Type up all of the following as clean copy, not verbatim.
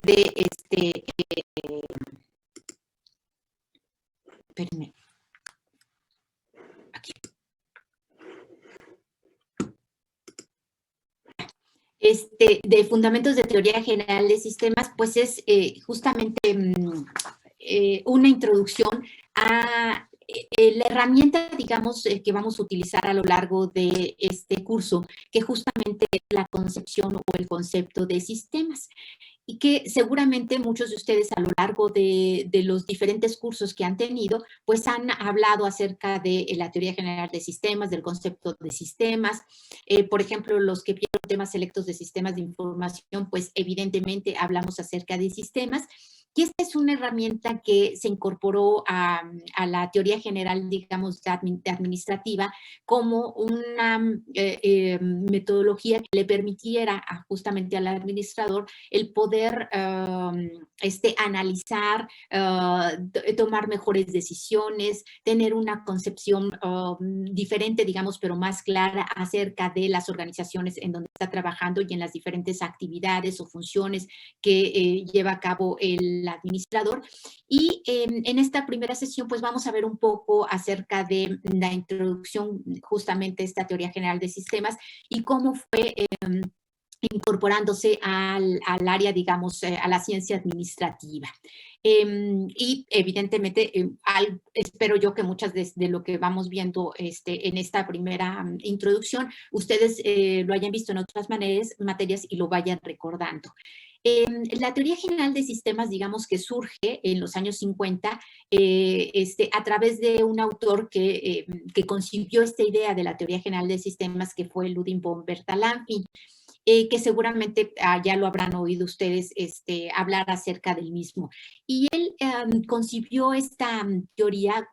de espérenme, aquí. De fundamentos de teoría general de sistemas, pues es justamente una introducción a la herramienta, digamos, que vamos a utilizar a lo largo de este curso, que justamente es la concepción o el concepto de sistemas. Y que seguramente muchos de ustedes a lo largo de los diferentes cursos que han tenido, pues han hablado acerca de la teoría general de sistemas, del concepto de sistemas. Por ejemplo, los que vieron temas selectos de sistemas de información, pues evidentemente hablamos acerca de sistemas. Y esta es una herramienta que se incorporó a la teoría general, digamos, administrativa, como una metodología que le permitiera justamente al administrador el poder analizar, tomar mejores decisiones, tener una concepción diferente, digamos, pero más clara acerca de las organizaciones en donde está trabajando y en las diferentes actividades o funciones que lleva a cabo el administrador. Y en esta primera sesión, pues vamos a ver un poco acerca de la introducción justamente a esta teoría general de sistemas y cómo fue incorporándose al área, digamos, a la ciencia administrativa. Y evidentemente, espero yo que muchas de lo que vamos viendo en esta primera introducción, ustedes lo hayan visto en otras materias y lo vayan recordando. La teoría general de sistemas, digamos que surge en los años 50 a través de un autor que concibió esta idea de la teoría general de sistemas, que fue Ludwig von Bertalanffy. Que seguramente ya lo habrán oído ustedes hablar acerca del mismo. Y él concibió esta teoría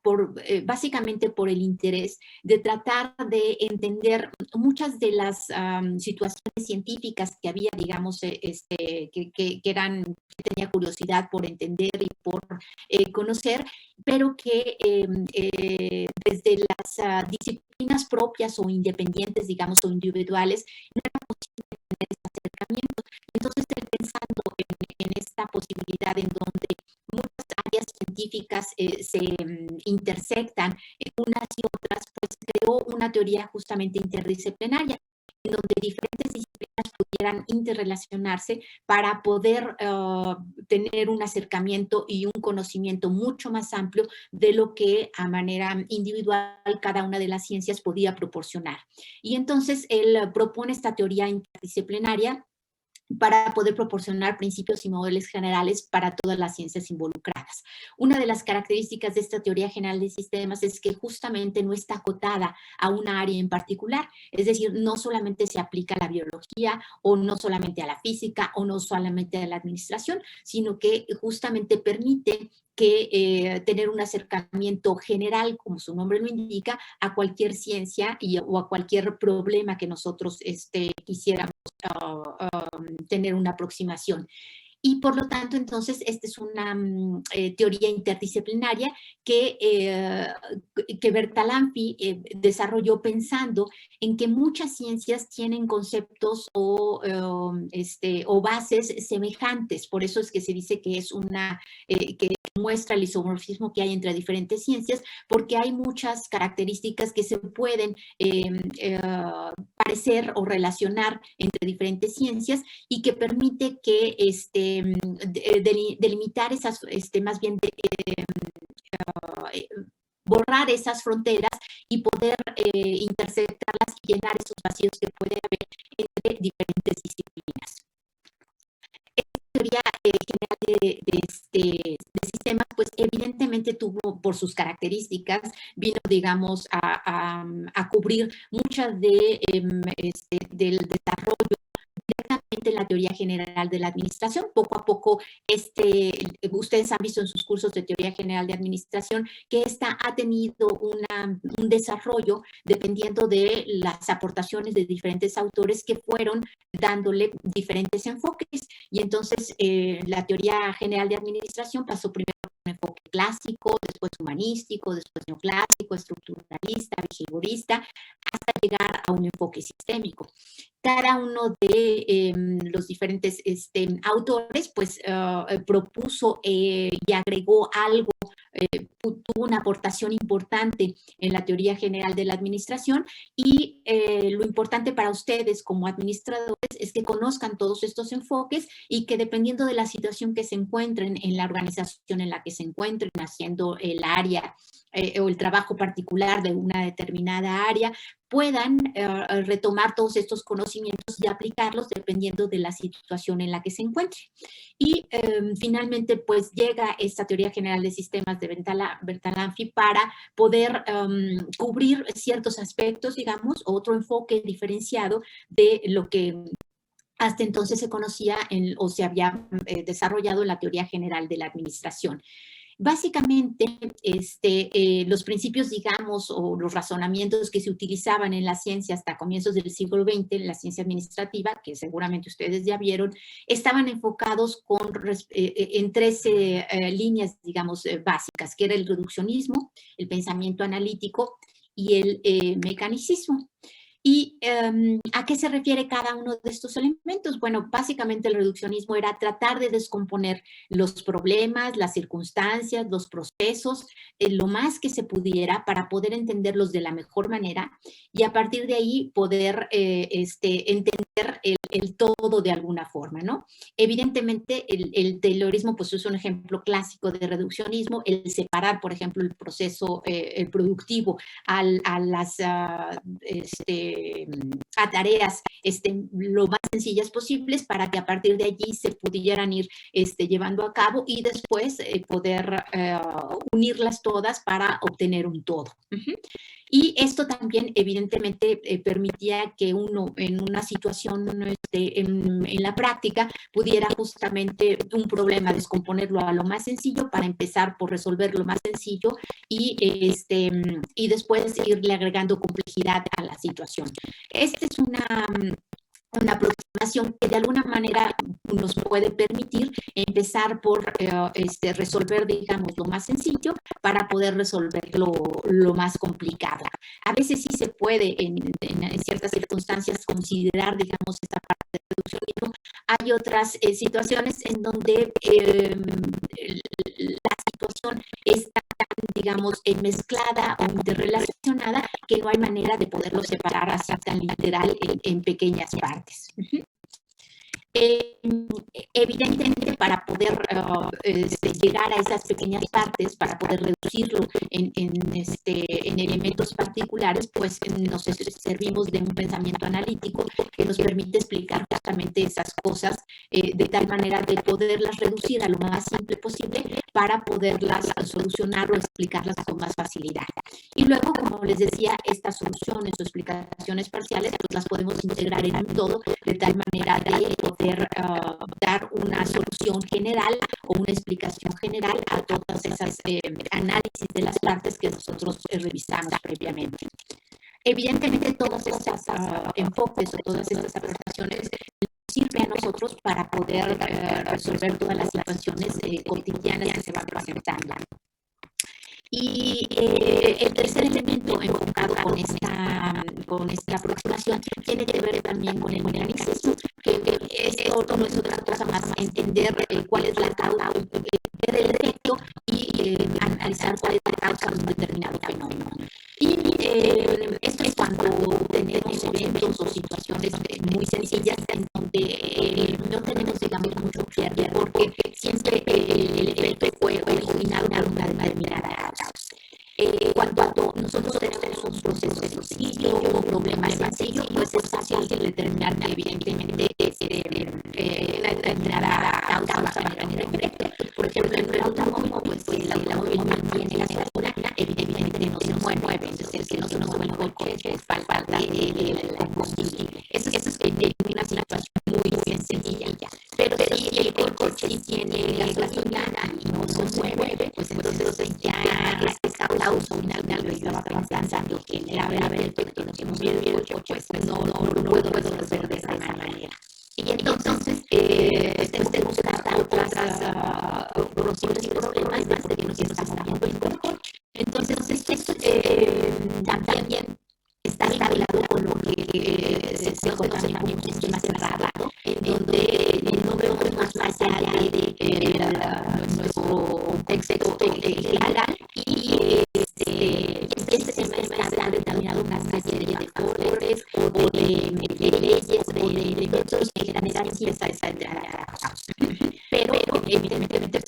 básicamente por el interés de tratar de entender muchas de las situaciones científicas que había, digamos, que tenía curiosidad por entender y por conocer, pero que desde las disciplinas propias o independientes, digamos, o individuales, no era posible tener ese acercamiento. Entonces, estoy pensando en esta posibilidad en donde muchas áreas científicas se intersectan unas y otras, pues creó una teoría justamente interdisciplinaria, en donde diferentes disciplinas pudieran interrelacionarse para poder tener un acercamiento y un conocimiento mucho más amplio de lo que a manera individual cada una de las ciencias podía proporcionar. Y entonces él propone esta teoría interdisciplinaria para poder proporcionar principios y modelos generales para todas las ciencias involucradas. Una de las características de esta teoría general de sistemas es que justamente no está acotada a una área en particular, es decir, no solamente se aplica a la biología o no solamente a la física o no solamente a la administración, sino que justamente permite tener un acercamiento general, como su nombre lo indica, a cualquier ciencia o a cualquier problema que nosotros quisiéramos tener una aproximación. Y por lo tanto, entonces, esta es una teoría interdisciplinaria que Bertalanffy desarrolló pensando en que muchas ciencias tienen conceptos o bases semejantes. Por eso es que se dice que es que muestra el isomorfismo que hay entre diferentes ciencias, porque hay muchas características que se pueden parecer o relacionar entre diferentes ciencias y que permite que delimitar esas, más bien borrar esas fronteras y poder interceptarlas y llenar esos vacíos que puede haber entre diferentes disciplinas. Esta teoría general de sistemas, pues evidentemente tuvo, por sus características, vino, digamos, a cubrir muchas del desarrollo en la teoría general de la administración. Poco a poco, ustedes han visto en sus cursos de teoría general de administración que esta ha tenido un desarrollo dependiendo de las aportaciones de diferentes autores que fueron dándole diferentes enfoques. Y entonces la teoría general de administración pasó primero por un enfoque clásico, después humanístico, después neoclásico, estructuralista, vigorista, hasta llegar a un enfoque sistémico. Cada uno de los diferentes autores pues propuso y agregó algo, tuvo una aportación importante en la teoría general de la administración y lo importante para ustedes como administradores es que conozcan todos estos enfoques y que dependiendo de la situación que se encuentren en la organización en la que se encuentren, haciendo el área o el trabajo particular de una determinada área, puedan retomar todos estos conocimientos y aplicarlos dependiendo de la situación en la que se encuentre. Y finalmente, pues llega esta teoría general de sistemas de Bertalanffy para poder cubrir ciertos aspectos, digamos, otro enfoque diferenciado de lo que hasta entonces se conocía o se había desarrollado en la teoría general de la administración. Básicamente, los principios, digamos, o los razonamientos que se utilizaban en la ciencia hasta comienzos del siglo XX, en la ciencia administrativa, que seguramente ustedes ya vieron, estaban enfocados en tres líneas, digamos, básicas, que era el reduccionismo, el pensamiento analítico y el mecanicismo. ¿Y a qué se refiere cada uno de estos elementos? Bueno, básicamente el reduccionismo era tratar de descomponer los problemas, las circunstancias, los procesos, lo más que se pudiera para poder entenderlos de la mejor manera y a partir de ahí poder entender el todo de alguna forma, ¿no? Evidentemente, el Taylorismo pues, es un ejemplo clásico de reduccionismo, el separar, por ejemplo, el proceso productivo a las a tareas lo más sencillas posibles para que a partir de allí se pudieran ir llevando a cabo y después poder unirlas todas para obtener un todo. Y esto también evidentemente permitía que uno en una situación en la práctica pudiera justamente un problema descomponerlo a lo más sencillo para empezar por resolver lo más sencillo y después irle agregando complejidad a la situación. Esta es una aproximación que de alguna manera nos puede permitir empezar por resolver, digamos, lo más sencillo para poder resolver lo más complicado. A veces sí se puede en ciertas circunstancias considerar, digamos, esta parte de reduccionismo. Hay otras situaciones en donde la situación está digamos, mezclada o interrelacionada, que no hay manera de poderlo separar así tan literal en pequeñas partes. Evidentemente, para poder llegar a esas pequeñas partes, para poder reducirlo en elementos particulares, pues nos servimos de un pensamiento analítico que nos permite explicar justamente esas cosas de tal manera de poderlas reducir a lo más simple posible para poderlas solucionar o explicarlas con más facilidad. Y luego, como les decía, estas soluciones o explicaciones parciales pues las podemos integrar en un todo de tal manera de poder dar una solución general o una explicación general a todas esas análisis de las partes que nosotros revisamos previamente. Evidentemente, todos estos enfoques o todas estas aplicaciones sirven a nosotros para poder resolver todas las situaciones cotidianas que se van presentando. Y el tercer elemento enfocado con esta aproximación tiene que ver también con el mecanicismo, que esto no es otra cosa más entender cuál es la causa, ver el efecto y analizar cuál es la causa de un determinado fenómeno. Y esto es cuando tenemos eventos o situaciones muy sencillas en donde no tenemos, digamos, mucho que hacer porque siempre el efecto fue originado por una determinada causa. Cuando nosotros tenemos un proceso sencillo, un problema sencillo, pues es fácil determinar que evidentemente una determinada causa va a tener un efecto. Por ejemplo, en el automóvil, pues si el automóvil mantiene la gasolina, evidentemente no se mueve. Entonces, el que no se mueve el coche es falta de combustible. Eso es una situación muy sencilla. Pero si el coche sí tiene gasolina y no se mueve, pues entonces ya esa causa final lo estaba pensando que era el efecto que no se mueve el coche, pues no puedo resolver de esa manera. Y entonces tenemos que buscar otras posibles problemas que que está moviendo el cuerpo. Entonces, esto también está vinculado con lo que se conoce también como un sistema cerrado, en donde no vemos más allá de nuestro contexto general y este sistema está determinado una serie de factores o de leyes o de elementos que generan cierta caos. Pero evidentemente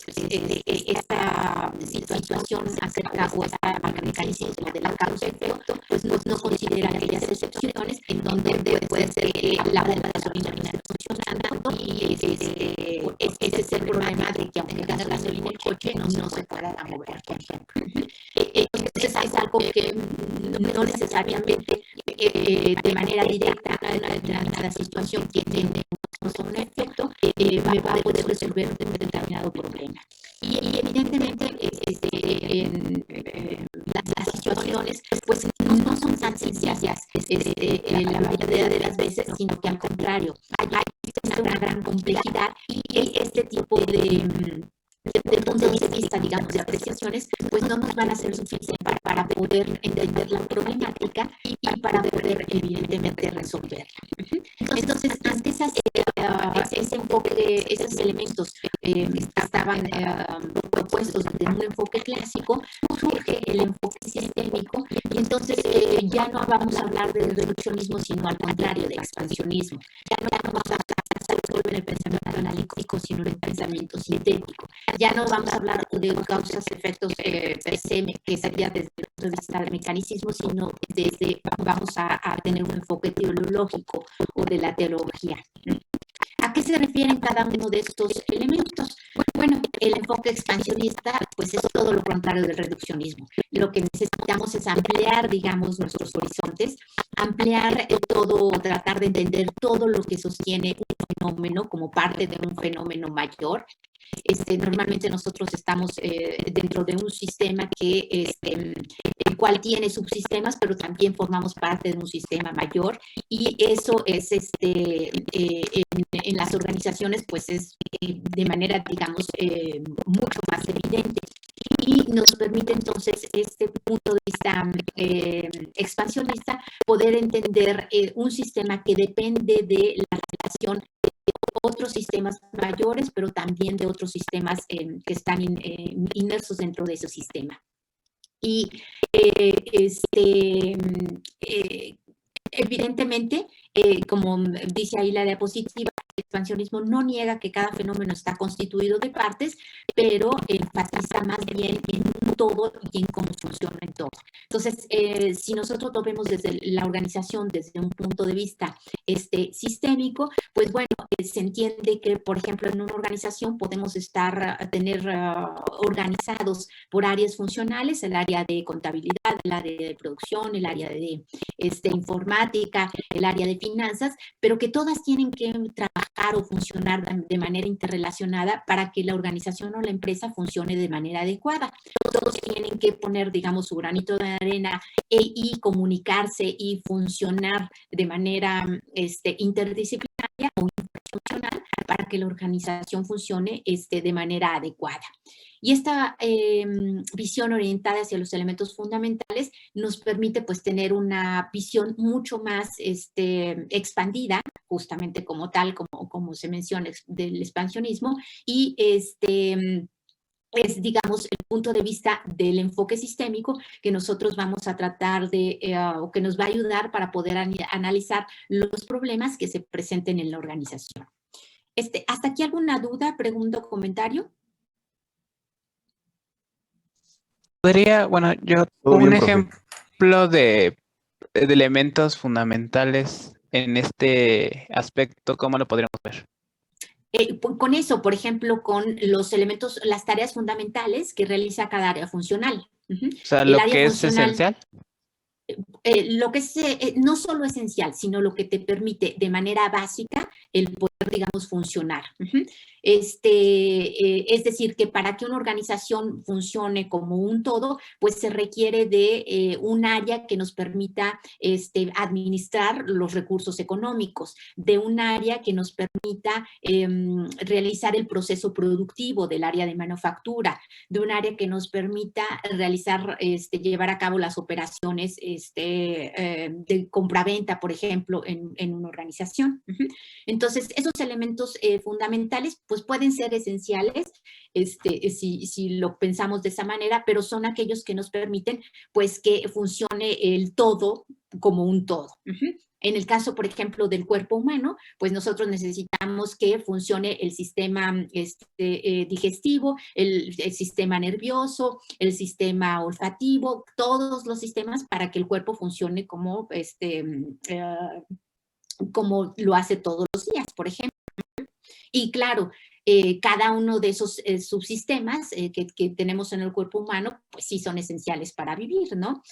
esta situación acerca o esta mecanismo de la causa-efecto pues no considera aquellas excepciones en donde puede ser que la de la gasolina no esté funcionando y ese es el problema de que aunque tenga gasolina el coche no se pueda mover, por ejemplo. Entonces es algo que no necesariamente de manera directa la situación que tiene un efecto va a poder resolver un determinado problema. Y evidentemente las situaciones pues no son tan sencillas la mayoría de las veces, sino que al contrario, hay una gran complejidad y este tipo de puntos de vista, digamos, de apreciaciones, pues no nos van a ser suficientes para poder entender la problemática y para poder, evidentemente, resolverla. Entonces, ante ese enfoque, esos elementos que estaban propuestos desde un enfoque clásico, surge el enfoque sistémico y entonces ya no vamos a hablar de reduccionismo, sino al contrario, de expansionismo. Ya no vamos a resolver en el pensamiento analítico, sino en el pensamiento sintético. Ya no vamos a hablar de causas, efectos per se, que sería desde el punto de vista del mecanismo, sino vamos a tener un enfoque teológico o de la teología. ¿A qué se refieren cada uno de estos elementos? Bueno, el enfoque expansionista pues es todo lo contrario del reduccionismo. Lo que necesitamos es ampliar, digamos, nuestros horizontes, ampliar todo, tratar de entender todo lo que sostiene un fenómeno como parte de un fenómeno mayor. Normalmente nosotros estamos dentro de un sistema el cual tiene subsistemas, pero también formamos parte de un sistema mayor y eso es en las organizaciones pues es de manera, digamos, mucho más evidente. Y nos permite entonces este punto de vista expansionista poder entender un sistema que depende de la relación de otros sistemas mayores, pero también de otros sistemas que están inmersos dentro de ese sistema. Y evidentemente, como dice ahí la diapositiva, el expansionismo no niega que cada fenómeno está constituido de partes, pero enfatiza más bien en un todo y en cómo funciona en todo. Entonces, si nosotros lo vemos desde la organización, desde un punto de vista sistémico, pues bueno, se entiende que, por ejemplo, en una organización podemos tener organizados por áreas funcionales, el área de contabilidad, el área de producción, el área de informática, el área de finanzas, pero que todas tienen que trabajar o funcionar de manera interrelacionada para que la organización o la empresa funcione de manera adecuada. Todos tienen que poner, digamos, su granito de arena y comunicarse y funcionar de manera interdisciplinaria o interfuncional para que la organización funcione de manera adecuada. Y esta visión orientada hacia los elementos fundamentales nos permite pues tener una visión mucho más expandida, justamente como tal, como se menciona del expansionismo, y es, digamos, el punto de vista del enfoque sistémico que nosotros vamos a tratar o que nos va a ayudar para poder analizar los problemas que se presenten en la organización. ¿Hasta aquí alguna duda, pregunta o comentario? Bueno, yo un ejemplo de elementos fundamentales en este aspecto, ¿cómo lo podríamos ver? Con eso, por ejemplo, con los elementos, las tareas fundamentales que realiza cada área funcional. O sea, lo que es esencial. Lo que es no solo esencial, sino lo que te permite de manera básica el poder, digamos, funcionar. Es decir, que para que una organización funcione como un todo, pues se requiere de un área que nos permita administrar los recursos económicos, de un área que nos permita realizar el proceso productivo del área de manufactura, de un área que nos permita realizar, llevar a cabo las operaciones de compraventa, por ejemplo, en una organización. Entonces, esos elementos fundamentales, pues pueden ser esenciales si lo pensamos de esa manera, pero son aquellos que nos permiten, pues, que funcione el todo como un todo. En el caso, por ejemplo, del cuerpo humano, pues nosotros necesitamos que funcione el sistema digestivo, el sistema nervioso, el sistema olfativo, todos los sistemas para que el cuerpo funcione como lo hace todos los días, por ejemplo. Y claro, cada uno de esos subsistemas que tenemos en el cuerpo humano, pues sí son esenciales para vivir, ¿no?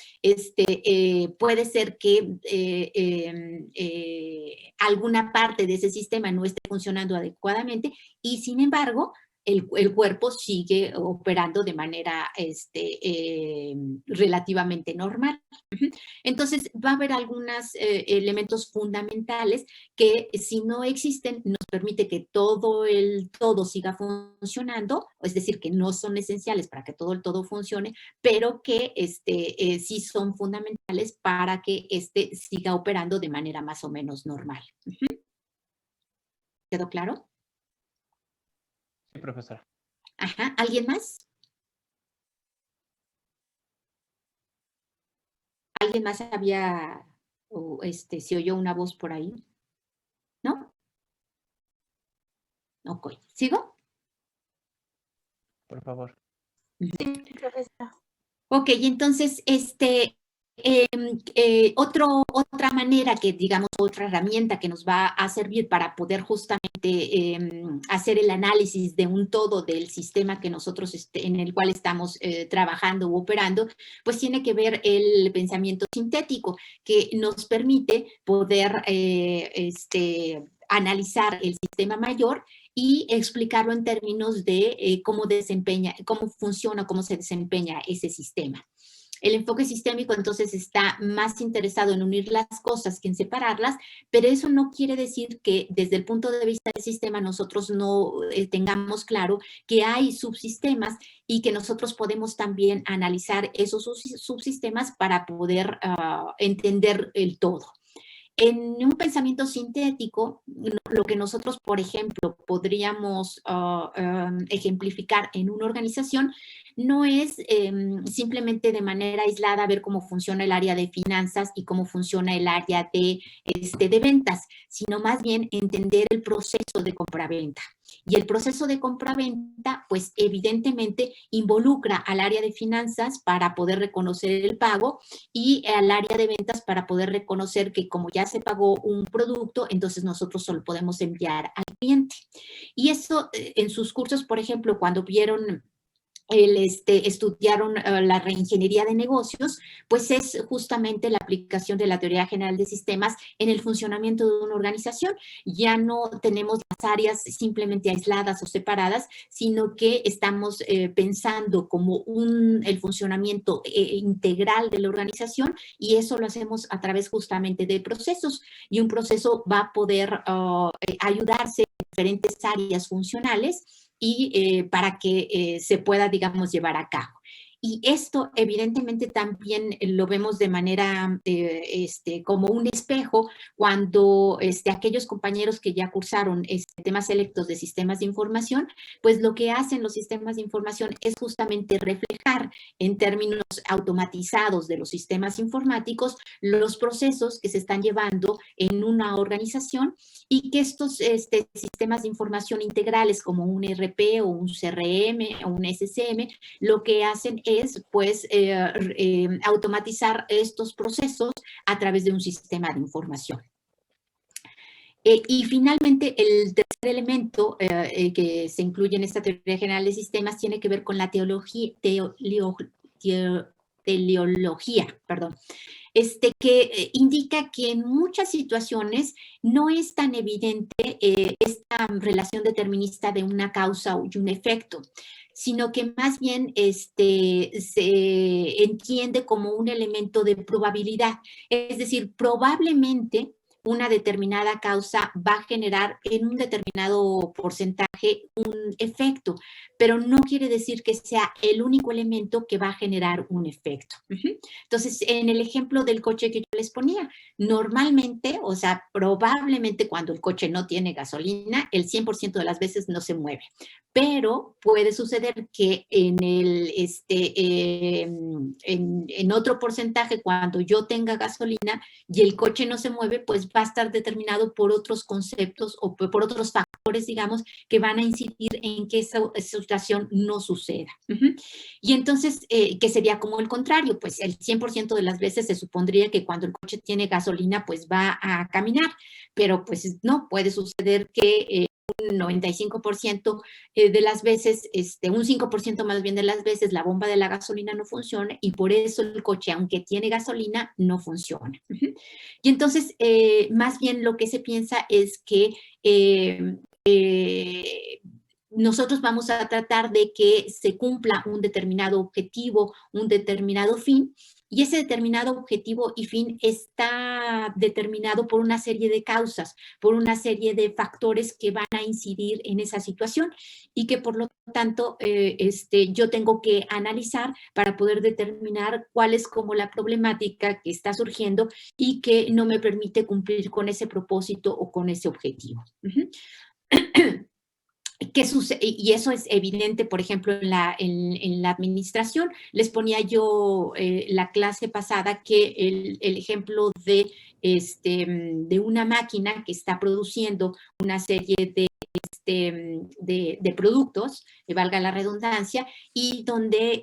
Puede ser que alguna parte de ese sistema no esté funcionando adecuadamente y, sin embargo, el cuerpo sigue operando de manera relativamente normal. Entonces, va a haber algunos elementos fundamentales que, si no existen, nos permite que todo el todo siga funcionando, es decir, que no son esenciales para que todo el todo funcione, pero que sí son fundamentales para que siga operando de manera más o menos normal. ¿Quedó claro? Sí, profesora. Ajá, ¿alguien más? ¿Alguien más había, o se oyó una voz por ahí? ¿No? Ok, ¿sigo? Por favor. Sí, profesora. Ok, entonces, otra manera que, digamos, otra herramienta que nos va a servir para poder justamente hacer el análisis de un todo del sistema que nosotros, en el cual estamos trabajando u operando, pues tiene que ver el pensamiento sintético, que nos permite poder analizar el sistema mayor y explicarlo en términos de cómo funciona, cómo se desempeña ese sistema. El enfoque sistémico entonces está más interesado en unir las cosas que en separarlas, pero eso no quiere decir que desde el punto de vista del sistema nosotros no tengamos claro que hay subsistemas y que nosotros podemos también analizar esos subsistemas para poder entender el todo. En un pensamiento sintético, lo que nosotros, por ejemplo, podríamos ejemplificar en una organización no es simplemente de manera aislada ver cómo funciona el área de finanzas y cómo funciona el área de ventas, sino más bien entender el proceso de compraventa. Y el proceso de compra-venta, pues evidentemente involucra al área de finanzas para poder reconocer el pago y al área de ventas para poder reconocer que como ya se pagó un producto, entonces nosotros solo podemos enviar al cliente. Y eso en sus cursos, por ejemplo, cuando vieron estudiaron la reingeniería de negocios, pues es justamente la aplicación de la teoría general de sistemas en el funcionamiento de una organización. Ya no tenemos las áreas simplemente aisladas o separadas, sino que estamos pensando como el funcionamiento integral de la organización y eso lo hacemos a través justamente de procesos y un proceso va a poder ayudarse en diferentes áreas funcionales y para que se pueda, digamos, llevar a cabo. Y esto evidentemente también lo vemos de manera como un espejo cuando aquellos compañeros que ya cursaron temas selectos de sistemas de información, pues lo que hacen los sistemas de información es justamente reflejar en términos automatizados de los sistemas informáticos los procesos que se están llevando en una organización y que estos sistemas de información integrales como un ERP o un CRM o un SCM, lo que hacen es pues automatizar estos procesos a través de un sistema de información. Y finalmente, el tercer elemento que se incluye en esta teoría general de sistemas tiene que ver con la teleología, perdón, que indica que en muchas situaciones no es tan evidente esta relación determinista de una causa y un efecto, sino que más bien se entiende como un elemento de probabilidad. Es decir, probablemente una determinada causa va a generar en un determinado porcentaje un efecto, pero no quiere decir que sea el único elemento que va a generar un efecto. Entonces, en el ejemplo del coche que yo les ponía, normalmente, o sea, probablemente cuando el coche no tiene gasolina, el 100% de las veces no se mueve. Pero puede suceder que en otro porcentaje, cuando yo tenga gasolina y el coche no se mueve, pues va a estar determinado por otros conceptos o por otros factores, digamos, que van a incidir en que esa situación no suceda. Y entonces, ¿qué sería como el contrario? Pues el 100% de las veces se supondría que cuando el coche tiene gasolina, pues va a caminar, pero pues no, puede suceder que un 95% de las veces, un 5% más bien de las veces, la bomba de la gasolina no funciona y por eso el coche, aunque tiene gasolina, no funciona. Y entonces, más bien lo que se piensa es que nosotros vamos a tratar de que se cumpla un determinado objetivo, un determinado fin, y ese determinado objetivo y fin está determinado por una serie de causas, por una serie de factores que van a incidir en esa situación y que por lo tanto yo tengo que analizar para poder determinar cuál es como la problemática que está surgiendo y que no me permite cumplir con ese propósito o con ese objetivo. ¿Qué sucede? Y eso es evidente, por ejemplo, en la administración. Les ponía yo la clase pasada que el ejemplo de una máquina que está produciendo una serie de productos, valga la redundancia, y donde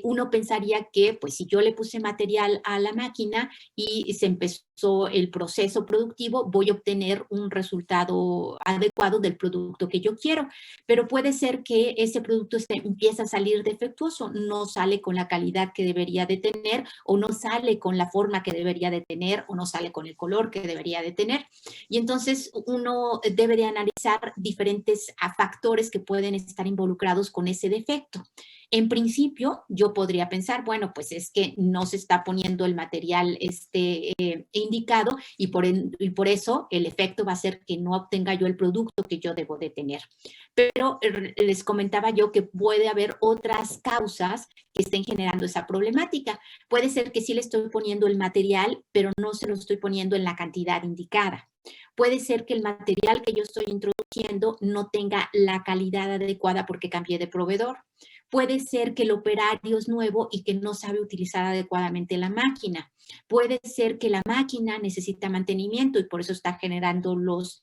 uno pensaría que, pues, si yo le puse material a la máquina y se empezó el proceso productivo, voy a obtener un resultado adecuado del producto que yo quiero. Pero puede ser que ese producto empiece a salir defectuoso, no sale con la calidad que debería de tener, o no sale con la forma que debería de tener, o no sale con el color que debería de tener. Y entonces uno debe de analizar diferentes factores que pueden estar involucrados con ese defecto. En principio, yo podría pensar, bueno, pues es que no se está poniendo el material indicado y por eso el efecto va a ser que no obtenga yo el producto que yo debo de tener. Pero les comentaba yo que puede haber otras causas que estén generando esa problemática. Puede ser que sí le estoy poniendo el material, pero no se lo estoy poniendo en la cantidad indicada. Puede ser que el material que yo estoy introduciendo no tenga la calidad adecuada porque cambié de proveedor. Puede ser que el operario es nuevo y que no sabe utilizar adecuadamente la máquina. Puede ser que la máquina necesita mantenimiento y por eso está generando los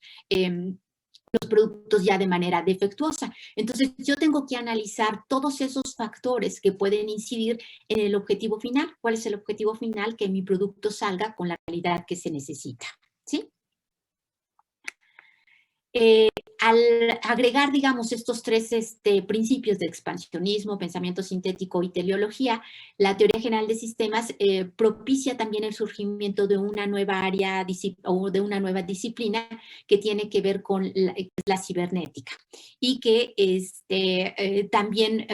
productos ya de manera defectuosa. Entonces, yo tengo que analizar todos esos factores que pueden incidir en el objetivo final. ¿Cuál es el objetivo final? Que mi producto salga con la calidad que se necesita, ¿sí? Al agregar, digamos, estos tres principios de expansionismo, pensamiento sintético y teleología, la teoría general de sistemas propicia también el surgimiento de una nueva área o de una nueva disciplina que tiene que ver con la cibernética y que también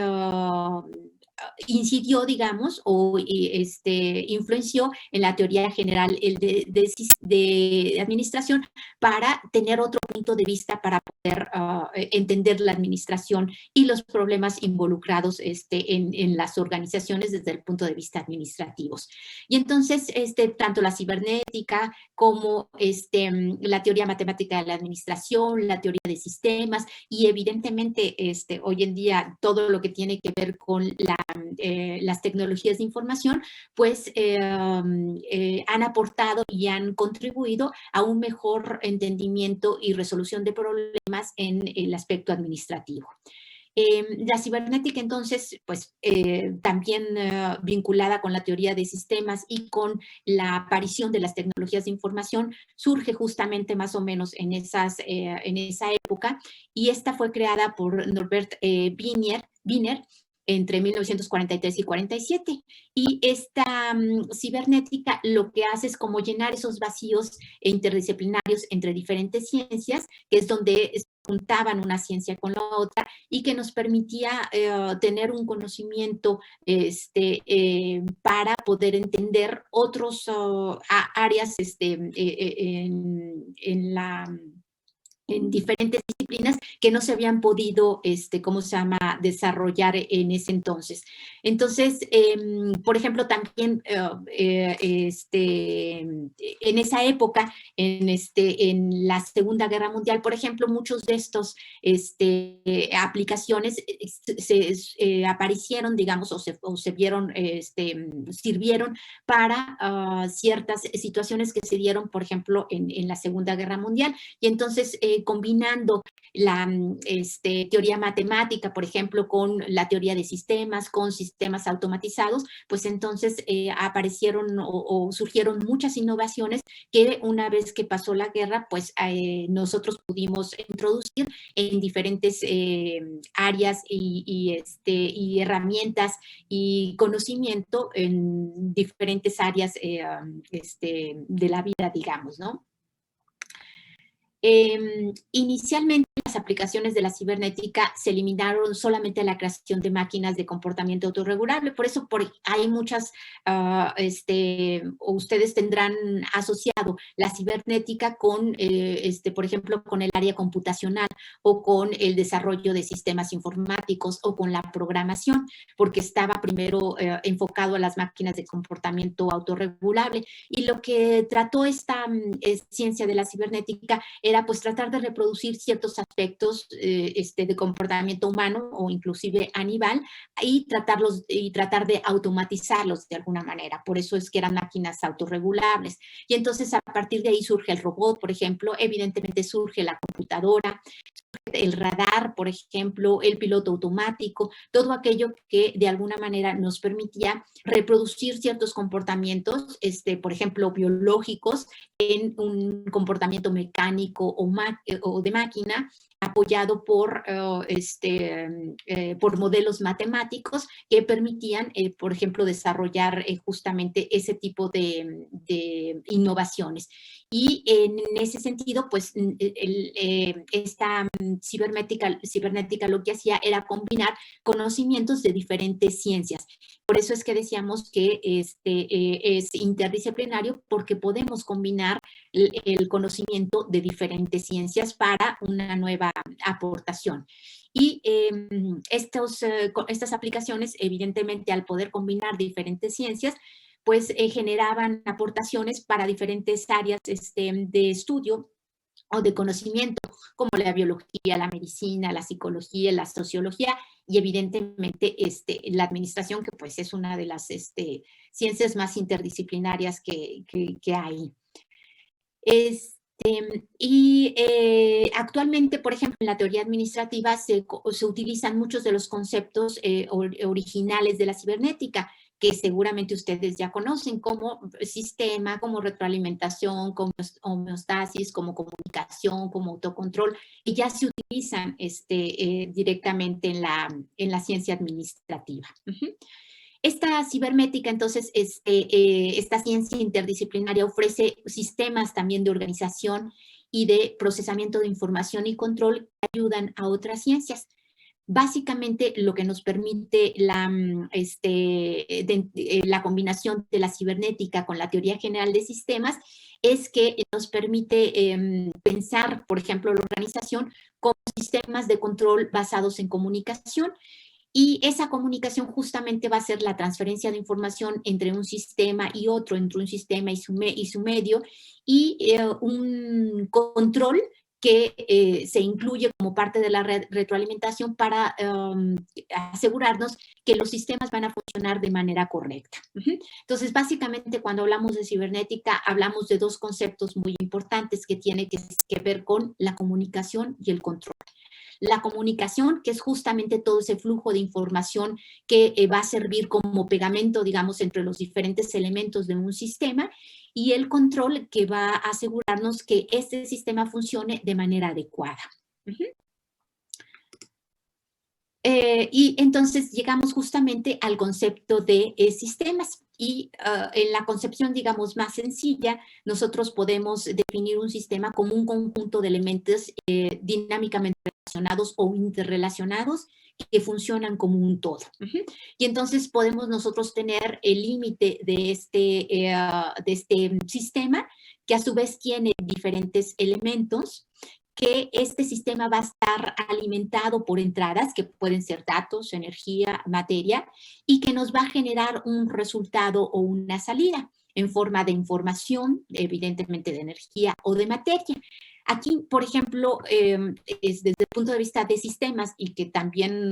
incidió, digamos, o influenció en la teoría general de administración para tener otro punto de vista para poder entender la administración y los problemas involucrados en las organizaciones desde el punto de vista administrativos. Y entonces, tanto la cibernética como la teoría matemática de la administración, la teoría de sistemas y evidentemente hoy en día todo lo que tiene que ver con las tecnologías de información, pues han aportado y han contribuido a un mejor entendimiento y resolución de problemas en el aspecto administrativo. La cibernética, entonces, pues también vinculada con la teoría de sistemas y con la aparición de las tecnologías de información, surge justamente más o menos en esa época y esta fue creada por Norbert Wiener entre 1943 y 47. Y esta cibernética lo que hace es como llenar esos vacíos interdisciplinarios entre diferentes ciencias, que es donde juntaban una ciencia con la otra y que nos permitía tener un conocimiento para poder entender otros áreas en diferentes disciplinas que no se habían podido, ¿cómo se llama?, desarrollar en ese entonces. Entonces, por ejemplo, también en esa época, en la Segunda Guerra Mundial, por ejemplo, muchos de estos aplicaciones aparecieron, digamos, o se vieron, sirvieron para ciertas situaciones que se dieron, por ejemplo, en la Segunda Guerra Mundial. Y entonces, combinando la teoría matemática, por ejemplo, con la teoría de sistemas, con sistemas automatizados, pues entonces aparecieron o surgieron muchas innovaciones que una vez que pasó la guerra, pues nosotros pudimos introducir en diferentes áreas y herramientas y conocimiento en diferentes áreas de la vida, digamos, ¿no? Inicialmente las aplicaciones de la cibernética se eliminaron solamente a la creación de máquinas de comportamiento autorregulable, por eso hay muchas, ustedes tendrán asociado la cibernética con, por ejemplo, con el área computacional o con el desarrollo de sistemas informáticos o con la programación, porque estaba primero enfocado a las máquinas de comportamiento autorregulable. Y lo que trató esta ciencia de la cibernética era pues tratar de reproducir ciertos aspectos de comportamiento humano o inclusive animal y tratar de automatizarlos de alguna manera. Por eso es que eran máquinas autorregulables. Y entonces a partir de ahí surge el robot, por ejemplo, evidentemente surge la computadora, el radar, por ejemplo, el piloto automático, todo aquello que de alguna manera nos permitía reproducir ciertos comportamientos, por ejemplo, biológicos, en un comportamiento mecánico o de máquina, apoyado por modelos matemáticos que permitían, por ejemplo, desarrollar justamente ese tipo de innovaciones. Y en ese sentido, pues, esta cibernética lo que hacía era combinar conocimientos de diferentes ciencias. Por eso es que decíamos que es interdisciplinario, porque podemos combinar el conocimiento de diferentes ciencias para una nueva aportación. Y estas aplicaciones, evidentemente, al poder combinar diferentes ciencias, pues generaban aportaciones para diferentes áreas de estudio o de conocimiento, como la biología, la medicina, la psicología, la sociología y evidentemente la administración, que pues es una de las ciencias más interdisciplinarias que hay. Actualmente, por ejemplo, en la teoría administrativa se utilizan muchos de los conceptos originales de la cibernética, que seguramente ustedes ya conocen, como sistema, como retroalimentación, como homeostasis, como comunicación, como autocontrol, y ya se utilizan directamente en la ciencia administrativa. Esta cibernética, entonces, esta ciencia interdisciplinaria ofrece sistemas también de organización y de procesamiento de información y control que ayudan a otras ciencias. Básicamente, lo que nos permite la combinación de la cibernética con la teoría general de sistemas es que nos permite pensar, por ejemplo, la organización como sistemas de control basados en comunicación. Y esa comunicación justamente va a ser la transferencia de información entre un sistema y otro, entre un sistema y su medio, y un control que se incluye como parte de la retroalimentación para asegurarnos que los sistemas van a funcionar de manera correcta. Entonces, básicamente, cuando hablamos de cibernética, hablamos de dos conceptos muy importantes que tienen que ver con la comunicación y el control. La comunicación, que es justamente todo ese flujo de información que va a servir como pegamento, digamos, entre los diferentes elementos de un sistema, y el control, que va a asegurarnos que este sistema funcione de manera adecuada. Y entonces llegamos justamente al concepto de sistemas. Y en la concepción, digamos, más sencilla, nosotros podemos definir un sistema como un conjunto de elementos dinámicamente relacionados o interrelacionados que funcionan como un todo. Y entonces podemos nosotros tener el límite de este sistema, que a su vez tiene diferentes elementos, que este sistema va a estar alimentado por entradas, que pueden ser datos, energía, materia, y que nos va a generar un resultado o una salida en forma de información, evidentemente de energía o de materia. Aquí, por ejemplo, es desde el punto de vista de sistemas y que también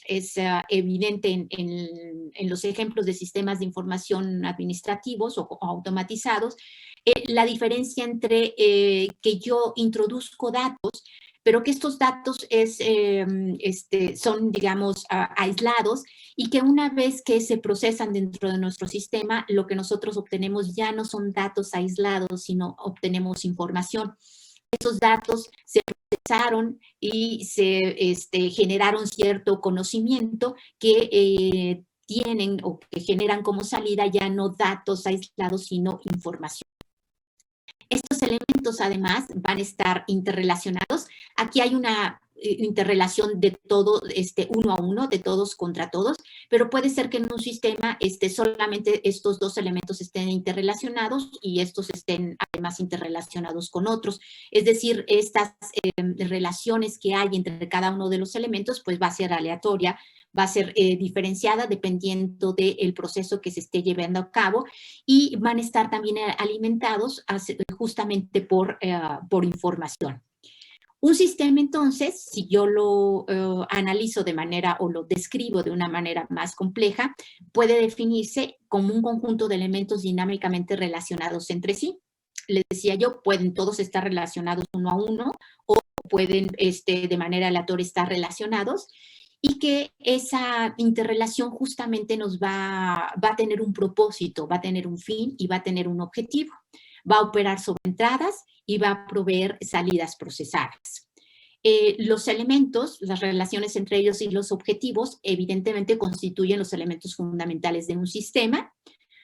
es evidente en los ejemplos de sistemas de información administrativos o automatizados, la diferencia entre que yo introduzco datos, pero que estos datos son, digamos, aislados y que una vez que se procesan dentro de nuestro sistema, lo que nosotros obtenemos ya no son datos aislados, sino obtenemos información. Esos datos se procesaron y se generaron cierto conocimiento que tienen o que generan como salida ya no datos aislados, sino información. Estos elementos, además, van a estar interrelacionados. Aquí hay una interrelación de todo, uno a uno, de todos contra todos, pero puede ser que en un sistema solamente estos dos elementos estén interrelacionados y estos estén además interrelacionados con otros. Es decir, estas relaciones que hay entre cada uno de los elementos, pues va a ser aleatoria, va a ser diferenciada dependiendo del proceso que se esté llevando a cabo y van a estar también alimentados justamente por información. Un sistema, entonces, si yo lo analizo de manera o lo describo de una manera más compleja, puede definirse como un conjunto de elementos dinámicamente relacionados entre sí. Les decía yo, pueden todos estar relacionados uno a uno o pueden de manera aleatoria estar relacionados, y que esa interrelación justamente nos va a tener un propósito, va a tener un fin y va a tener un objetivo. Va a operar sobre entradas y va a proveer salidas procesadas. Los elementos, las relaciones entre ellos y los objetivos, evidentemente constituyen los elementos fundamentales de un sistema.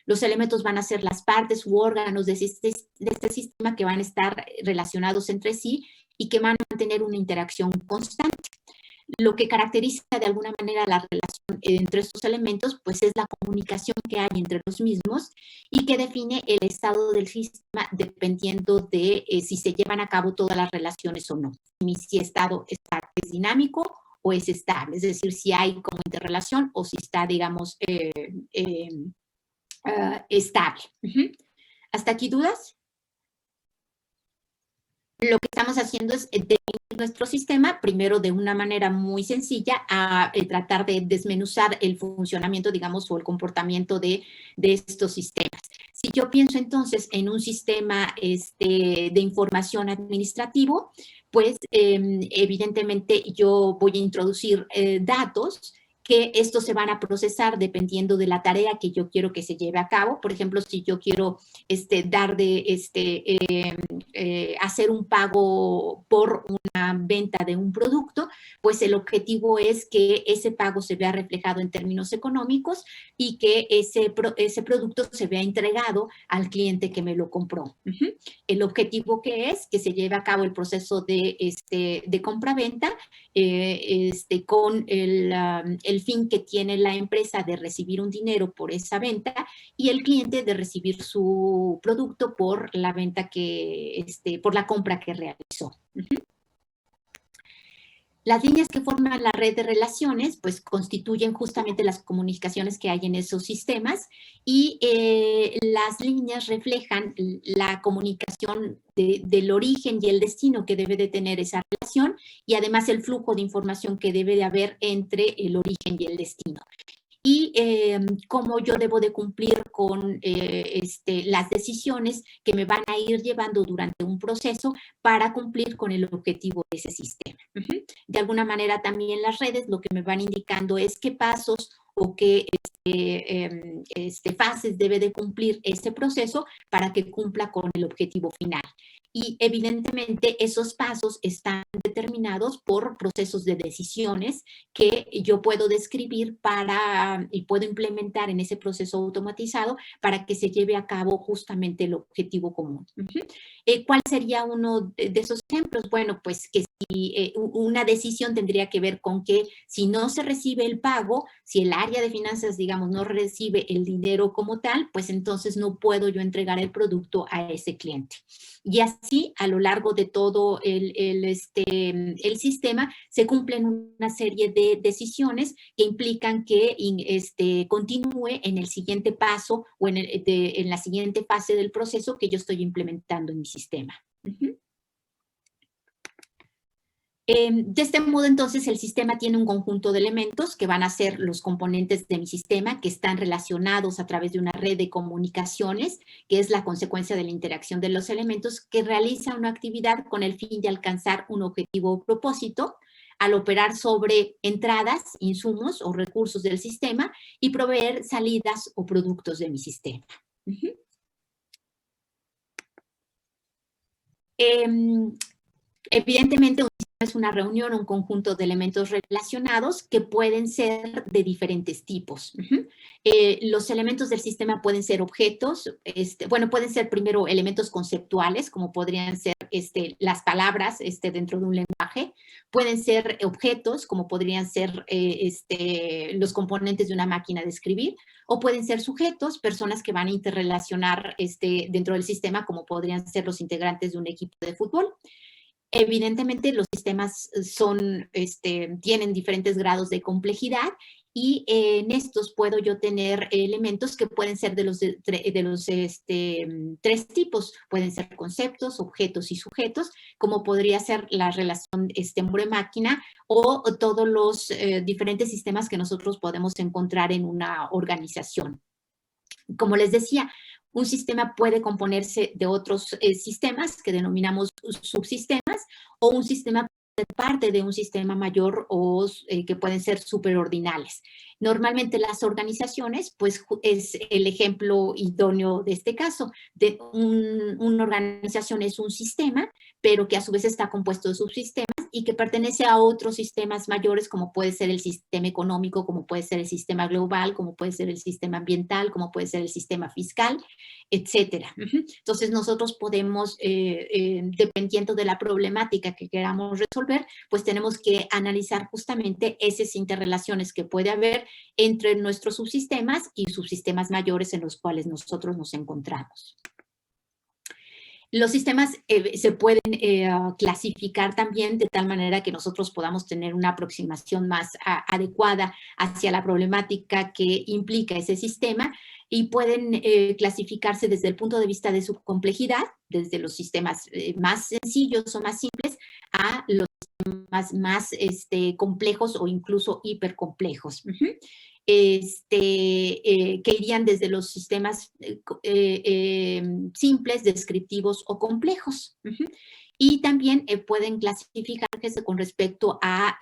Los elementos van a ser las partes u órganos de este sistema que van a estar relacionados entre sí y que van a mantener una interacción constante. Lo que caracteriza de alguna manera la relación entre estos elementos, pues es la comunicación que hay entre los mismos y que define el estado del sistema dependiendo de si se llevan a cabo todas las relaciones o no. Si el estado es dinámico o es estable, es decir, si hay como interrelación o si está, digamos, estable. ¿Hasta aquí dudas? Lo que estamos haciendo es definir nuestro sistema, primero de una manera muy sencilla, a tratar de desmenuzar el funcionamiento, digamos, o el comportamiento de estos sistemas. Si yo pienso entonces en un sistema de información administrativo, pues evidentemente yo voy a introducir datos que estos se van a procesar dependiendo de la tarea que yo quiero que se lleve a cabo. Por ejemplo, si yo quiero hacer un pago por una venta de un producto, pues el objetivo es que ese pago se vea reflejado en términos económicos y que ese producto se vea entregado al cliente que me lo compró. El objetivo que es que se lleve a cabo el proceso de compra-venta con el fin que tiene la empresa de recibir un dinero por esa venta y el cliente de recibir su producto por la venta por la compra que realizó. Las líneas que forman la red de relaciones, pues constituyen justamente las comunicaciones que hay en esos sistemas y las líneas reflejan la comunicación del origen y el destino que debe de tener esa relación y además el flujo de información que debe de haber entre el origen y el destino. Y cómo yo debo de cumplir con las decisiones que me van a ir llevando durante un proceso para cumplir con el objetivo de ese sistema. De alguna manera también las redes lo que me van indicando es qué pasos o qué fases debe de cumplir este proceso para que cumpla con el objetivo final. y evidentemente esos pasos están determinados por procesos de decisiones que yo puedo describir y puedo implementar en ese proceso automatizado para que se lleve a cabo justamente el objetivo común. ¿Cuál sería uno de esos ejemplos? Bueno, pues que si una decisión tendría que ver con que si no se recibe el pago, si el área de finanzas, digamos, no recibe el dinero como tal, pues entonces no puedo yo entregar el producto a ese cliente. Y así, a lo largo de todo el sistema, se cumplen una serie de decisiones que implican que continúe en el siguiente paso o en la siguiente fase del proceso que yo estoy implementando en mi sistema. De este modo, entonces, el sistema tiene un conjunto de elementos que van a ser los componentes de mi sistema, que están relacionados a través de una red de comunicaciones, que es la consecuencia de la interacción de los elementos, que realiza una actividad con el fin de alcanzar un objetivo o propósito, al operar sobre entradas, insumos o recursos del sistema y proveer salidas o productos de mi sistema. Evidentemente, un sistema es una reunión, un conjunto de elementos relacionados que pueden ser de diferentes tipos. Los elementos del sistema pueden ser objetos, pueden ser primero elementos conceptuales, como podrían ser las palabras dentro de un lenguaje. Pueden ser objetos, como podrían ser los componentes de una máquina de escribir, o pueden ser sujetos, personas que van a interrelacionar dentro del sistema, como podrían ser los integrantes de un equipo de fútbol. Evidentemente, los sistemas tienen diferentes grados de complejidad y en estos puedo yo tener elementos que pueden ser de los tres tipos. Pueden ser conceptos, objetos y sujetos, como podría ser la relación hombre-máquina o todos los diferentes sistemas que nosotros podemos encontrar en una organización. Como les decía, un sistema puede componerse de otros sistemas que denominamos subsistemas, o un sistema puede ser parte de un sistema mayor o que pueden ser superordinales. Normalmente las organizaciones, pues es el ejemplo idóneo de este caso. Una organización es un sistema, pero que a su vez está compuesto de subsistemas y que pertenece a otros sistemas mayores, como puede ser el sistema económico, como puede ser el sistema global, como puede ser el sistema ambiental, como puede ser el sistema fiscal, etcétera. Entonces, nosotros podemos, dependiendo de la problemática que queramos resolver, pues tenemos que analizar justamente esas interrelaciones que puede haber entre nuestros subsistemas y subsistemas mayores en los cuales nosotros nos encontramos. Los sistemas se pueden clasificar también de tal manera que nosotros podamos tener una aproximación más adecuada hacia la problemática que implica ese sistema, y pueden clasificarse desde el punto de vista de su complejidad, desde los sistemas más sencillos o más simples a los más complejos o incluso hipercomplejos. Que irían desde los sistemas simples, descriptivos o complejos. Y también pueden clasificarse con respecto a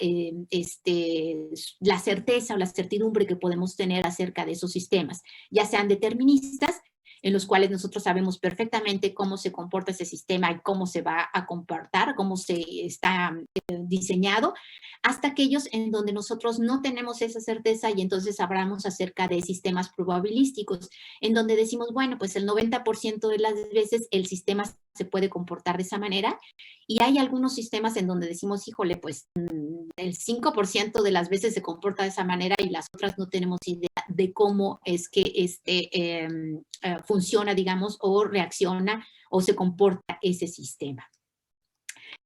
la certeza o la certidumbre que podemos tener acerca de esos sistemas, ya sean deterministas, en los cuales nosotros sabemos perfectamente cómo se comporta ese sistema y cómo se va a comportar, cómo se está diseñado, hasta aquellos en donde nosotros no tenemos esa certeza y entonces hablamos acerca de sistemas probabilísticos, en donde decimos, bueno, pues el 90% de las veces el sistema se puede comportar de esa manera, y hay algunos sistemas en donde decimos, híjole, pues el 5% de las veces se comporta de esa manera y las otras no tenemos idea de cómo es que funciona, digamos, o reacciona o se comporta ese sistema.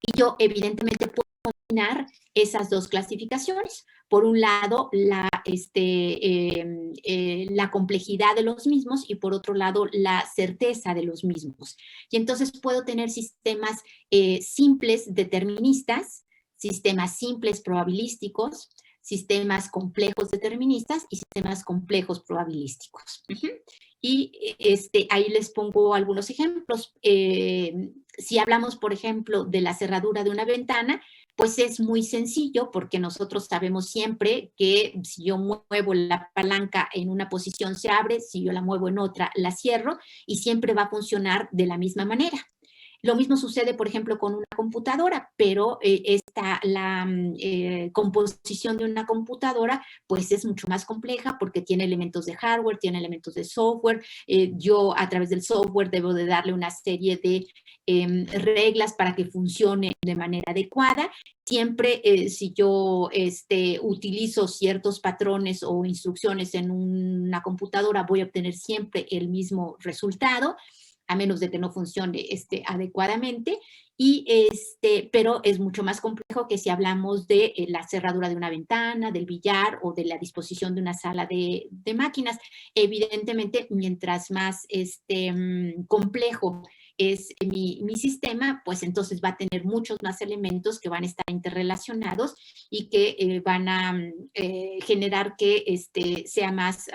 Y yo, evidentemente, puedo combinar esas dos clasificaciones. Por un lado, la complejidad de los mismos y por otro lado, la certeza de los mismos. Y entonces puedo tener sistemas simples deterministas, sistemas simples probabilísticos, sistemas complejos deterministas y sistemas complejos probabilísticos. Y ahí les pongo algunos ejemplos. Si hablamos, por ejemplo, de la cerradura de una ventana, pues es muy sencillo porque nosotros sabemos siempre que si yo muevo la palanca en una posición se abre, si yo la muevo en otra la cierro y siempre va a funcionar de la misma manera. Lo mismo sucede, por ejemplo, con una computadora, pero la composición de una computadora pues es mucho más compleja porque tiene elementos de hardware, tiene elementos de software. Yo a través del software debo de darle una serie de reglas para que funcione de manera adecuada. Siempre si yo utilizo ciertos patrones o instrucciones en una computadora, voy a obtener siempre el mismo resultado, a menos de que no funcione adecuadamente. Pero es mucho más complejo que si hablamos de la cerradura de una ventana, del billar o de la disposición de una sala de máquinas. Evidentemente, mientras más complejo es mi sistema, pues entonces va a tener muchos más elementos que van a estar interrelacionados y que van a generar que sea más...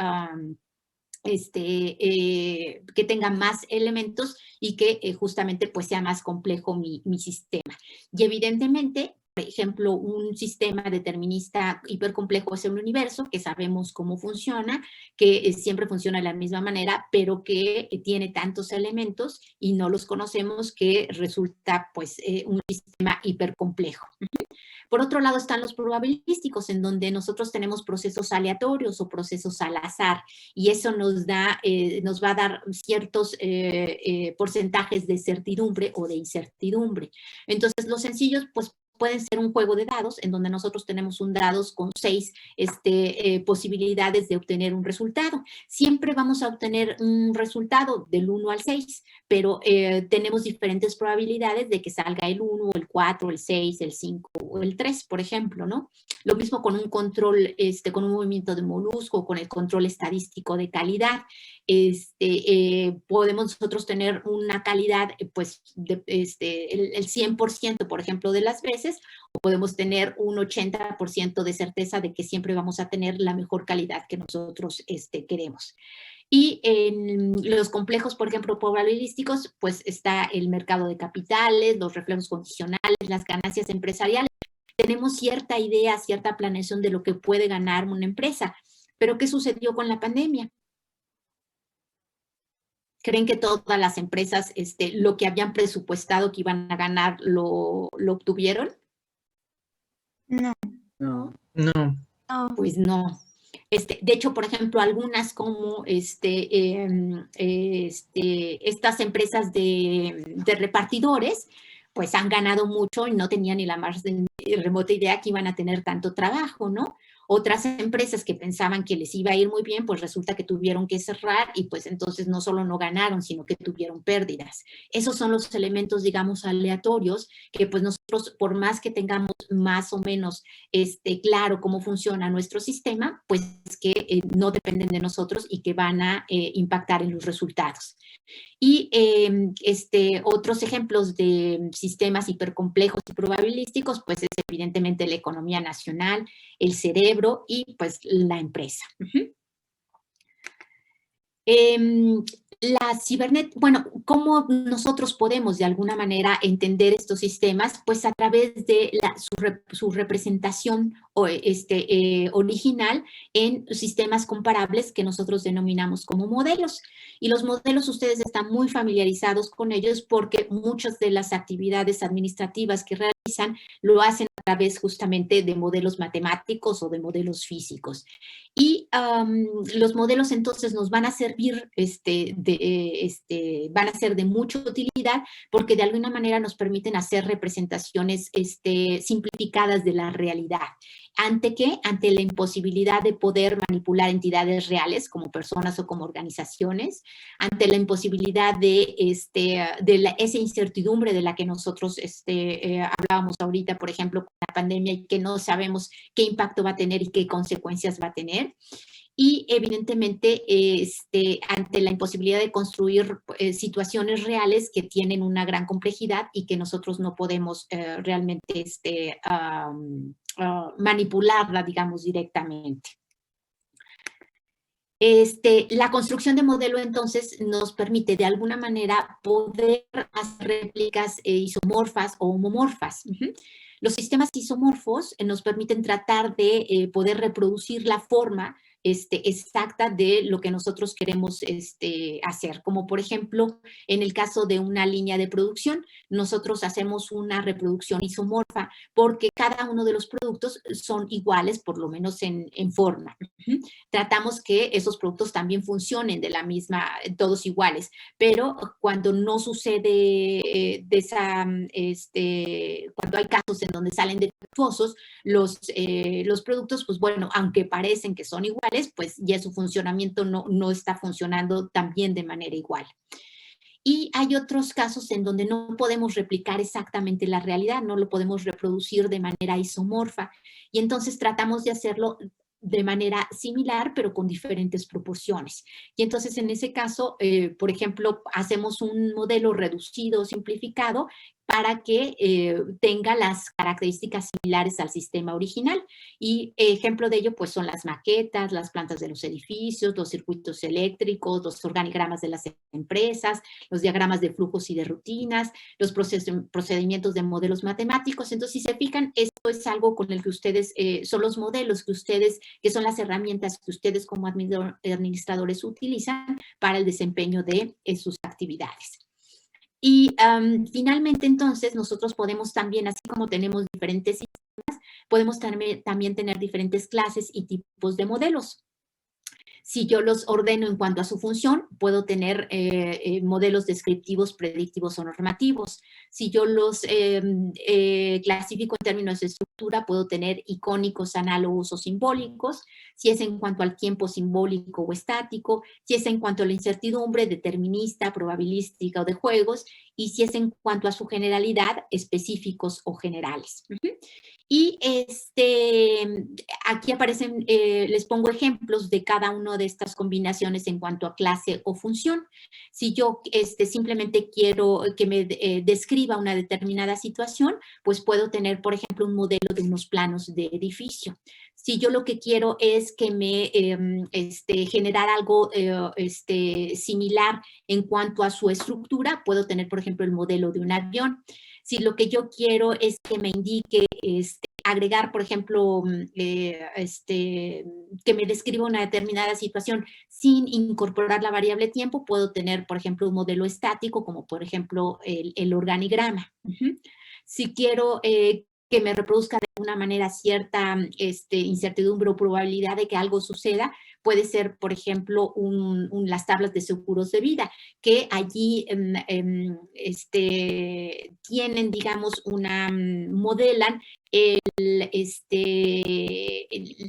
que tenga más elementos y que justamente pues sea más complejo mi sistema. Y evidentemente, por ejemplo, un sistema determinista hipercomplejo es un universo que sabemos cómo funciona, que siempre funciona de la misma manera, pero que tiene tantos elementos y no los conocemos, que resulta pues un sistema hipercomplejo. Por otro lado están los probabilísticos, en donde nosotros tenemos procesos aleatorios o procesos al azar, y eso nos va a dar ciertos porcentajes de certidumbre o de incertidumbre. Entonces, los sencillos, pues, pueden ser un juego de dados, en donde nosotros tenemos un dados con 6 posibilidades de obtener un resultado. Siempre vamos a obtener un resultado del 1 al 6, pero tenemos diferentes probabilidades de que salga el 1, el 4, el 6, el 5 o el 3, por ejemplo, ¿no? Lo mismo con un control, con un movimiento de molusco, con el control estadístico de calidad. Podemos nosotros tener una calidad, pues, el 100%, por ejemplo, de las veces, o podemos tener un 80% de certeza de que siempre vamos a tener la mejor calidad que nosotros queremos. Y en los complejos, por ejemplo, probabilísticos, pues está el mercado de capitales, los reflejos condicionales, las ganancias empresariales. Tenemos cierta idea, cierta planeación de lo que puede ganar una empresa. Pero ¿qué sucedió con la pandemia? ¿Creen que todas las empresas lo que habían presupuestado que iban a ganar lo obtuvieron? No. No. Pues no. De hecho, por ejemplo, algunas como estas empresas de repartidores, pues han ganado mucho y no tenían ni la más remota idea que iban a tener tanto trabajo, ¿no? Otras empresas que pensaban que les iba a ir muy bien, pues resulta que tuvieron que cerrar y pues entonces no solo no ganaron, sino que tuvieron pérdidas. Esos son los elementos, digamos, aleatorios que pues nosotros, por más que tengamos más o menos claro cómo funciona nuestro sistema, pues que no dependen de nosotros y que van a impactar en los resultados. Y otros ejemplos de sistemas hipercomplejos y probabilísticos, pues es evidentemente la economía nacional, el cerebro y pues la empresa. La cibernética, bueno, ¿cómo nosotros podemos de alguna manera entender estos sistemas? Pues a través de su representación original en sistemas comparables que nosotros denominamos como modelos. Y los modelos, ustedes están muy familiarizados con ellos porque muchas de las actividades administrativas que realizan lo hacen a través justamente de modelos matemáticos o de modelos físicos. Y los modelos entonces nos van a servir, van a ser de mucha utilidad porque de alguna manera nos permiten hacer representaciones simplificadas de la realidad. ¿Ante qué? Ante la imposibilidad de poder manipular entidades reales como personas o como organizaciones, ante la imposibilidad de esa incertidumbre de la que nosotros hablábamos ahorita, por ejemplo, con la pandemia, y que no sabemos qué impacto va a tener y qué consecuencias va a tener. Y evidentemente ante la imposibilidad de construir situaciones reales que tienen una gran complejidad y que nosotros no podemos realmente manipularla, digamos, directamente. La construcción de modelo, entonces, nos permite de alguna manera poder hacer réplicas isomorfas o homomorfas. Los sistemas isomorfos nos permiten tratar de poder reproducir la forma exacta de lo que nosotros queremos hacer. Como por ejemplo, en el caso de una línea de producción, nosotros hacemos una reproducción isomorfa porque cada uno de los productos son iguales, por lo menos en forma. Tratamos que esos productos también funcionen de la misma, todos iguales, pero cuando no sucede de esa, cuando hay casos en donde salen defectuosos, los productos, pues bueno, aunque parecen que son iguales, pues ya su funcionamiento no está funcionando también de manera igual. Y hay otros casos en donde no podemos replicar exactamente la realidad, no lo podemos reproducir de manera isomorfa. Y entonces tratamos de hacerlo de manera similar, pero con diferentes proporciones. Y entonces en ese caso, por ejemplo, hacemos un modelo reducido, simplificado, para que tenga las características similares al sistema original. Y ejemplo de ello, pues son las maquetas, las plantas de los edificios, los circuitos eléctricos, los organigramas de las empresas, los diagramas de flujos y de rutinas, los procedimientos de modelos matemáticos. Entonces, si se fijan, esto es algo con el que ustedes, son los modelos que son las herramientas que ustedes como administradores utilizan para el desempeño de sus actividades. Y finalmente, entonces, nosotros podemos también, así como tenemos diferentes sistemas, podemos también tener diferentes clases y tipos de modelos. Si yo los ordeno en cuanto a su función, puedo tener modelos descriptivos, predictivos o normativos. Si yo los clasifico en términos de estructura, puedo tener icónicos, análogos o simbólicos. Si es en cuanto al tiempo, simbólico o estático. Si es en cuanto a la incertidumbre, determinista, probabilística o de juegos. Y si es en cuanto a su generalidad, específicos o generales. Y aquí aparecen, les pongo ejemplos de cada una de estas combinaciones en cuanto a clase o función. Si yo simplemente quiero que me describa una determinada situación, pues puedo tener, por ejemplo, un modelo de unos planos de edificio. Si yo lo que quiero es que me generar algo similar en cuanto a su estructura, puedo tener, por ejemplo, el modelo de un avión. Si lo que yo quiero es que me indique, agregar, por ejemplo, que me describa una determinada situación sin incorporar la variable tiempo, puedo tener, por ejemplo, un modelo estático, como por ejemplo el organigrama. Si quiero que me reproduzca de una manera cierta incertidumbre o probabilidad de que algo suceda, puede ser, por ejemplo, las tablas de seguros de vida, que allí tienen, digamos, modelan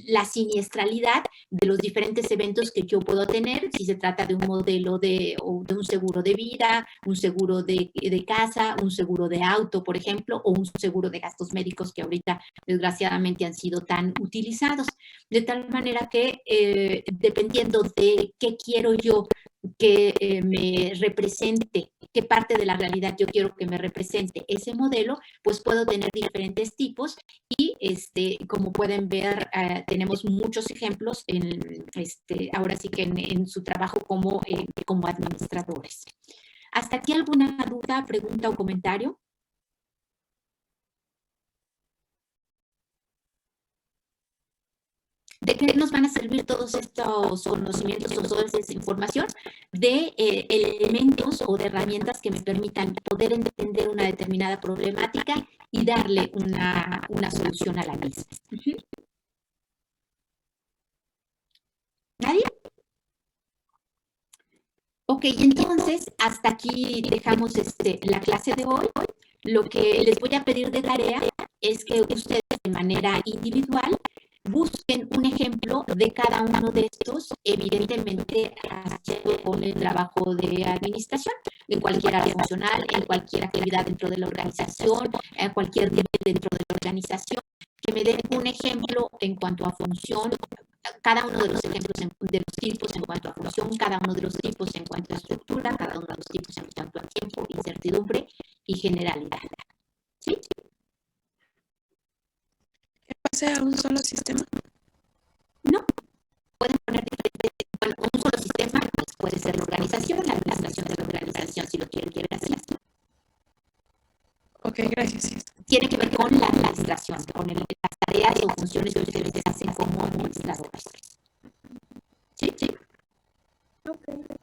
la siniestralidad de los diferentes eventos que yo puedo tener, si se trata de un modelo de un seguro de vida, un seguro de casa, un seguro de auto, por ejemplo, o un seguro de gastos médicos que ahorita desgraciadamente han sido tan utilizados. De tal manera que dependiendo de qué quiero yo que me represente, qué parte de la realidad yo quiero que me represente ese modelo, pues puedo tener diferentes tipos y como pueden ver, tenemos muchos ejemplos ahora sí que en su trabajo como administradores. ¿Hasta aquí alguna duda, pregunta o comentario? ¿De qué nos van a servir todos estos conocimientos o toda esa información? De elementos o de herramientas que me permitan poder entender una determinada problemática y darle una solución a la misma. ¿Nadie? Ok, entonces hasta aquí dejamos la clase de hoy. Lo que les voy a pedir de tarea es que ustedes de manera individual busquen un ejemplo de cada uno de estos, evidentemente haciendo con el trabajo de administración, en cualquier área funcional, en cualquier actividad dentro de la organización, en cualquier nivel dentro de la organización, que me den un ejemplo en cuanto a función, cada uno de los ejemplos de los tipos en cuanto a función, cada uno de los tipos en cuanto a estructura, cada uno de los tipos en cuanto a tiempo, incertidumbre y generalidad. ¿Sí? ¿Pase a un solo sistema? No. Pueden poner diferentes, bueno, un solo sistema, pues puede ser la organización, la administración de la organización, si lo quieren ver así. Ok, gracias. Tiene que ver con la administración, con las tareas o funciones que ustedes hacen como administradores. Ok.